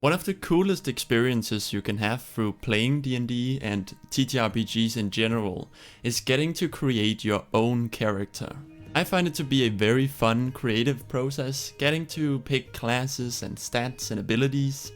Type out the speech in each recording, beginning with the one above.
One of the coolest experiences you can have through playing D&D and TTRPGs in general is getting to create your own character. I find it to be a very fun, creative process, getting to pick classes and stats and abilities,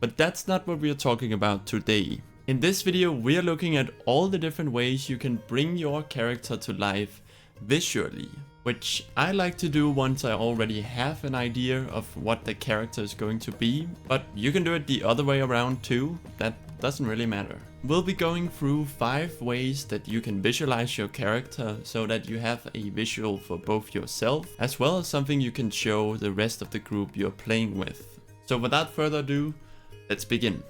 but that's not what we are talking about today. In this video, we are looking at all the different ways you can bring your character to life visually, which I like to do once I already have an idea of what the character is going to be, but you can do it the other way around too, that doesn't really matter. We'll be going through 5 ways that you can visualize your character so that you have a visual for both yourself as well as something you can show the rest of the group you're playing with. So without further ado, let's begin.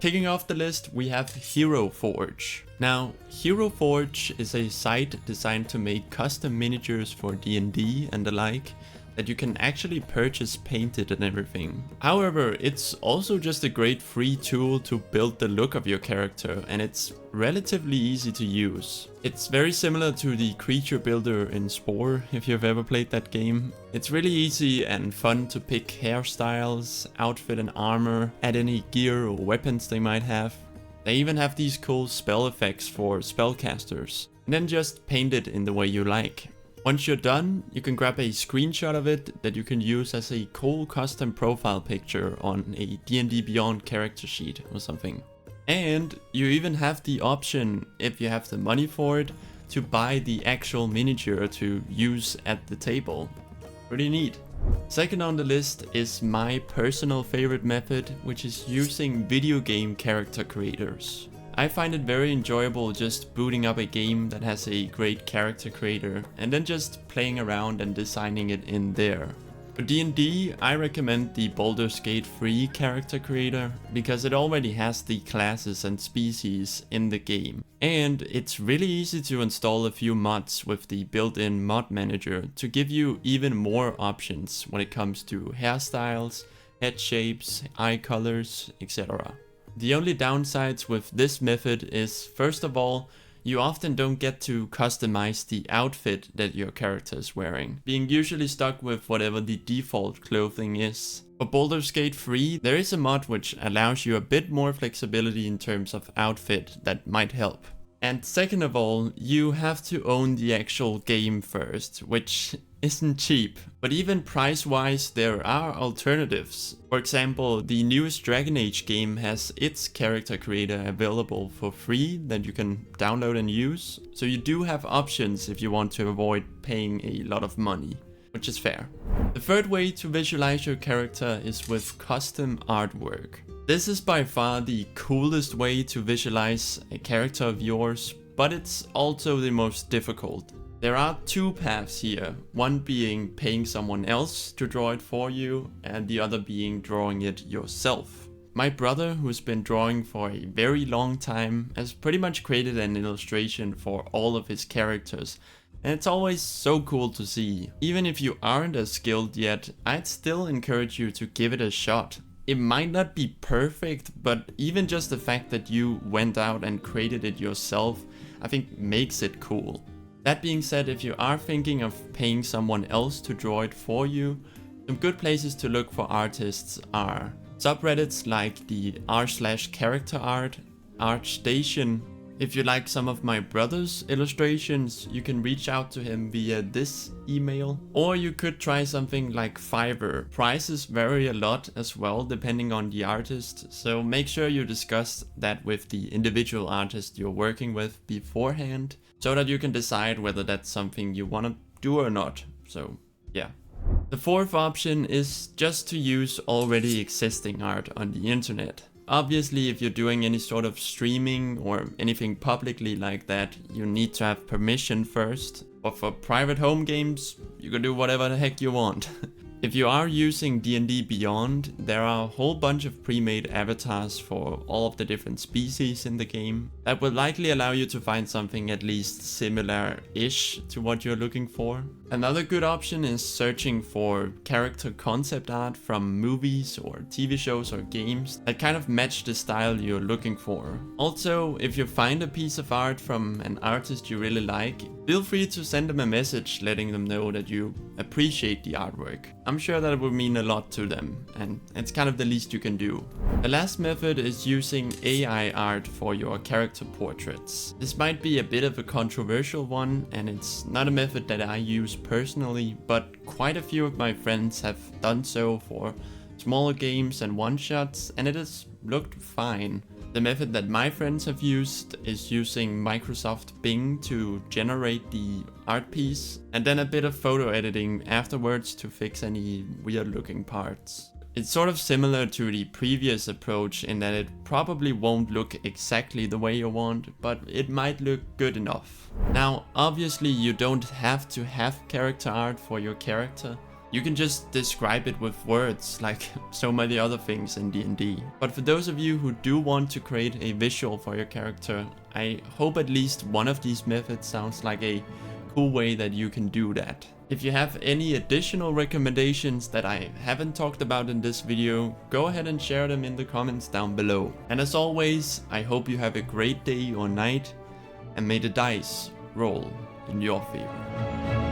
Kicking off the list, we have Hero Forge. Now, Hero Forge is a site designed to make custom miniatures for D&D and the like that you can actually purchase painted and everything. However, it's also just a great free tool to build the look of your character, and it's relatively easy to use. It's very similar to the creature builder in Spore, if you've ever played that game. It's really easy and fun to pick hairstyles, outfit and armor, add any gear or weapons they might have. They even have these cool spell effects for spellcasters, and then just paint it in the way you like. Once you're done, you can grab a screenshot of it that you can use as a cool custom profile picture on a D&D Beyond character sheet or something. And you even have the option, if you have the money for it, to buy the actual miniature to use at the table. Pretty neat. Second on the list is my personal favorite method, which is using video game character creators. I find it very enjoyable just booting up a game that has a great character creator and then just playing around and designing it in there. For D&D, I recommend the Baldur's Gate 3 character creator because it already has the classes and species in the game. And it's really easy to install a few mods with the built-in mod manager to give you even more options when it comes to hairstyles, head shapes, eye colors, etc. The only downsides with this method is, first of all, you often don't get to customize the outfit that your character is wearing, being usually stuck with whatever the default clothing is. For Baldur's Gate 3, there is a mod which allows you a bit more flexibility in terms of outfit that might help. And second of all, you have to own the actual game first, which isn't cheap. But even price-wise, there are alternatives. For example, the newest Dragon Age game has its character creator available for free that you can download and use. So you do have options if you want to avoid paying a lot of money, which is fair. The third way to visualize your character is with custom artwork. This is by far the coolest way to visualize a character of yours, but it's also the most difficult. There are 2 paths here, one being paying someone else to draw it for you, and the other being drawing it yourself. My brother, who's been drawing for a very long time, has pretty much created an illustration for all of his characters, and it's always so cool to see. Even if you aren't as skilled yet, I'd still encourage you to give it a shot. It might not be perfect, but even just the fact that you went out and created it yourself, I think makes it cool. That being said, if you are thinking of paying someone else to draw it for you, some good places to look for artists are subreddits like the r/characterart, ArtStation. If you like some of my brother's illustrations, you can reach out to him via this email. Or you could try something like Fiverr. Prices vary a lot as well depending on the artist, so make sure you discuss that with the individual artist you're working with beforehand, so that you can decide whether that's something you want to do or not. So yeah. The fourth option is just to use already existing art on the internet. Obviously, if you're doing any sort of streaming or anything publicly like that, you need to have permission first. But for private home games, you can do whatever the heck you want. If you are using D&D Beyond, there are a whole bunch of pre-made avatars for all of the different species in the game. That will likely allow you to find something at least similar-ish to what you're looking for. Another good option is searching for character concept art from movies or TV shows or games that kind of match the style you're looking for. Also, if you find a piece of art from an artist you really like, feel free to send them a message letting them know that you appreciate the artwork. I'm I'm sure that it would mean a lot to them, and it's kind of the least you can do. The last method is using AI art for your character portraits. This might be a bit of a controversial one, and it's not a method that I use personally, but quite a few of my friends have done so for smaller games and one-shots, and it has looked fine. The method that my friends have used is using Microsoft Bing to generate the art piece, and then a bit of photo editing afterwards to fix any weird looking parts. It's sort of similar to the previous approach in that it probably won't look exactly the way you want, but it might look good enough. Now, obviously you don't have to have character art for your character. You can just describe it with words, like so many other things in D&D. But for those of you who do want to create a visual for your character, I hope at least one of these methods sounds like a cool way that you can do that. If you have any additional recommendations that I haven't talked about in this video, go ahead and share them in the comments down below. And as always, I hope you have a great day or night, and may the dice roll in your favor.